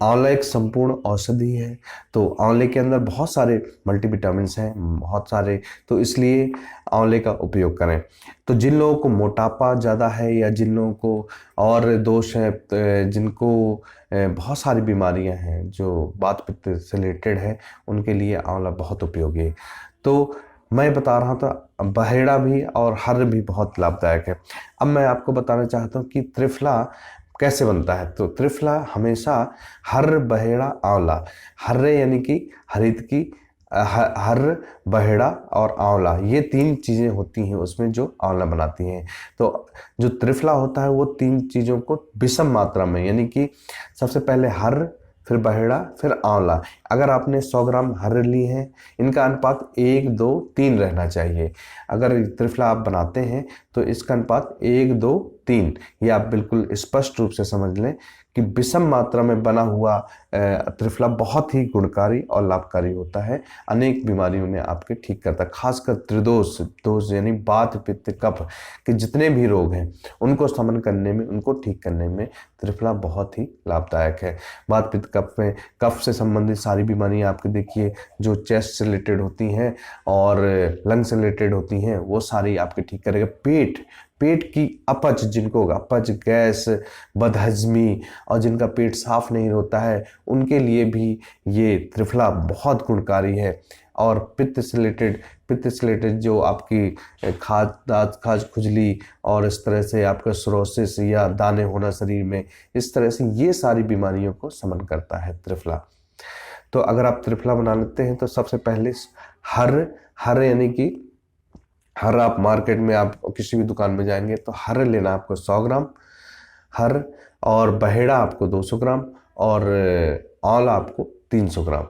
आंवला एक संपूर्ण औषधि है। तो आंवले के अंदर बहुत सारे मल्टीविटामिन्स हैं, बहुत सारे, तो इसलिए आंवले का उपयोग करें। तो जिन लोगों को मोटापा ज़्यादा है या जिन लोगों को और दोष है, जिनको बहुत सारी बीमारियां हैं जो वात पित्त से रिलेटेड है, उनके लिए आंवला बहुत उपयोगी है। तो मैं बता रहा था बहेड़ा भी और हर्र भी बहुत लाभदायक है। अब मैं आपको बताना चाहता हूँ कि त्रिफला कैसे बनता है। तो त्रिफला हमेशा हर्र, बहेड़ा, आंवला, हर्रे यानी कि हरित की हर्र, बहेड़ा और आंवला, ये तीन चीज़ें होती हैं उसमें जो आंवला बनाती हैं। तो जो त्रिफला होता है वो तीन चीज़ों को विषम मात्रा में, यानी कि सबसे पहले हर्र, फिर बहेड़ा, फिर आंवला। अगर आपने 100 ग्राम हर्र ली है, इनका अनुपात 1, 2, 3 रहना चाहिए। अगर त्रिफला आप बनाते हैं तो इसका अनुपात 1, 2, 3, ये आप बिल्कुल स्पष्ट रूप से समझ लें कि विषम मात्रा में बना हुआ त्रिफला बहुत ही गुणकारी और लाभकारी होता है। अनेक बीमारियों में आपके ठीक करता है, खासकर त्रिदोष दोष यानी वात पित्त कफ के जितने भी रोग हैं उनको शमन करने में, उनको ठीक करने में त्रिफला बहुत ही लाभदायक है। वात पित्त कफ में कफ से संबंधित सारी बीमारियां आपके देखिए जो चेस्ट से रिलेटेड होती हैं और लंग से रिलेटेड होती हैं, वो सारी आपके ठीक करेगा। पेट की अपच, जिनको अपच, गैस, बदहजमी और जिनका पेट साफ नहीं होता है, उनके लिए भी ये त्रिफला बहुत गुणकारी है। और पित्त से रिलेटेड जो आपकी खाज खुजली और इस तरह से आपका सिरोसिस या दाने होना शरीर में, इस तरह से ये सारी बीमारियों को शमन करता है त्रिफला। तो अगर आप त्रिफला बना लेते हैं तो सबसे पहले हर यानी कि हर, आप मार्केट में आप किसी भी दुकान में जाएंगे तो हर लेना आपको 100 ग्राम हर, और बहेड़ा आपको 200 ग्राम और आंवला आपको 300 ग्राम।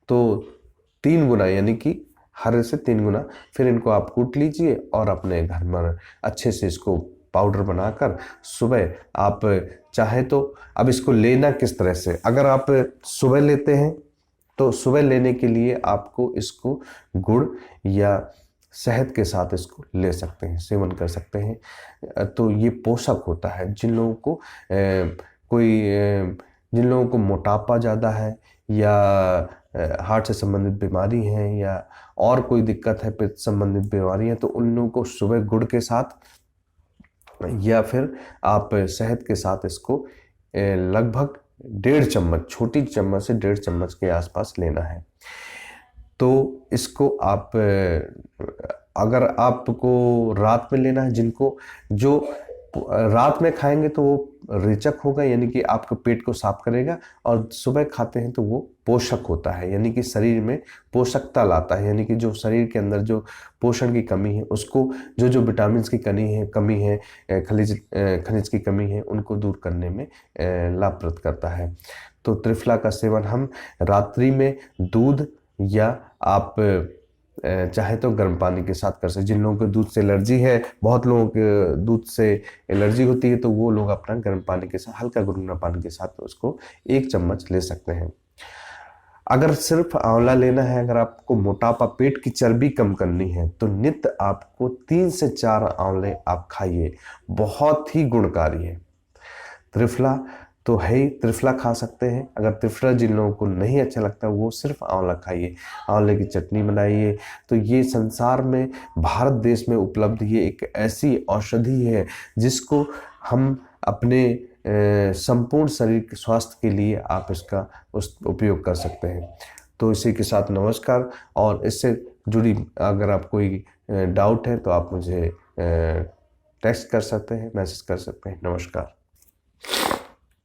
तो 3 गुना यानी कि हर से 3 गुना। फिर इनको आप कूट लीजिए और अपने घर में अच्छे से इसको पाउडर बनाकर सुबह आप चाहे तो, अब इसको लेना किस तरह से, अगर आप सुबह लेते हैं तो सुबह लेने के लिए आपको इसको गुड़ या शहद के साथ इसको ले सकते हैं, सेवन कर सकते हैं। तो ये पोषक होता है। जिन लोगों को मोटापा ज़्यादा है या हार्ट से संबंधित बीमारी है या और कोई दिक्कत है, पित्त संबंधित बीमारियां, तो उन लोगों को सुबह गुड़ के साथ या फिर आप शहद के साथ इसको लगभग 1.5 चम्मच, छोटी चम्मच से 1.5 चम्मच के आसपास लेना है। तो इसको आप अगर आपको रात में लेना है, जिनको जो रात में खाएंगे तो वो रेचक होगा, यानी कि आपके पेट को साफ करेगा, और सुबह खाते हैं तो वो पोषक होता है, यानी कि शरीर में पोषकता लाता है, यानी कि जो शरीर के अंदर जो पोषण की कमी है उसको, जो विटामिन की कमी है, खनिज की कमी है, उनको दूर करने में लाभप्रद करता है। तो त्रिफला का सेवन हम रात्रि में दूध या आप चाहे तो गर्म पानी के साथ कर सकते। जिन लोगों को दूध से एलर्जी है, बहुत लोगों के दूध से एलर्जी होती है, तो वो लोग अपना गर्म पानी के साथ, हल्का गुनगुना पानी के साथ उसको 1 चम्मच ले सकते हैं। अगर सिर्फ आंवला लेना है, अगर आपको मोटापा, पेट की चर्बी कम करनी है, तो नित्य आपको 3 से 4 आंवले आप खाइए, बहुत ही गुणकारी है। त्रिफला तो है ही, त्रिफला खा सकते हैं। अगर त्रिफला जिन लोगों को नहीं अच्छा लगता वो सिर्फ आंवला खाइए, आंवले की चटनी बनाइए। तो ये संसार में, भारत देश में उपलब्ध ये एक ऐसी औषधि है जिसको हम अपने संपूर्ण शरीर के स्वास्थ्य के लिए आप इसका उपयोग कर सकते हैं। तो इसी के साथ नमस्कार। और इससे जुड़ी अगर आप कोई डाउट है तो आप मुझे टेक्स्ट कर सकते हैं, मैसेज कर सकते हैं। नमस्कार।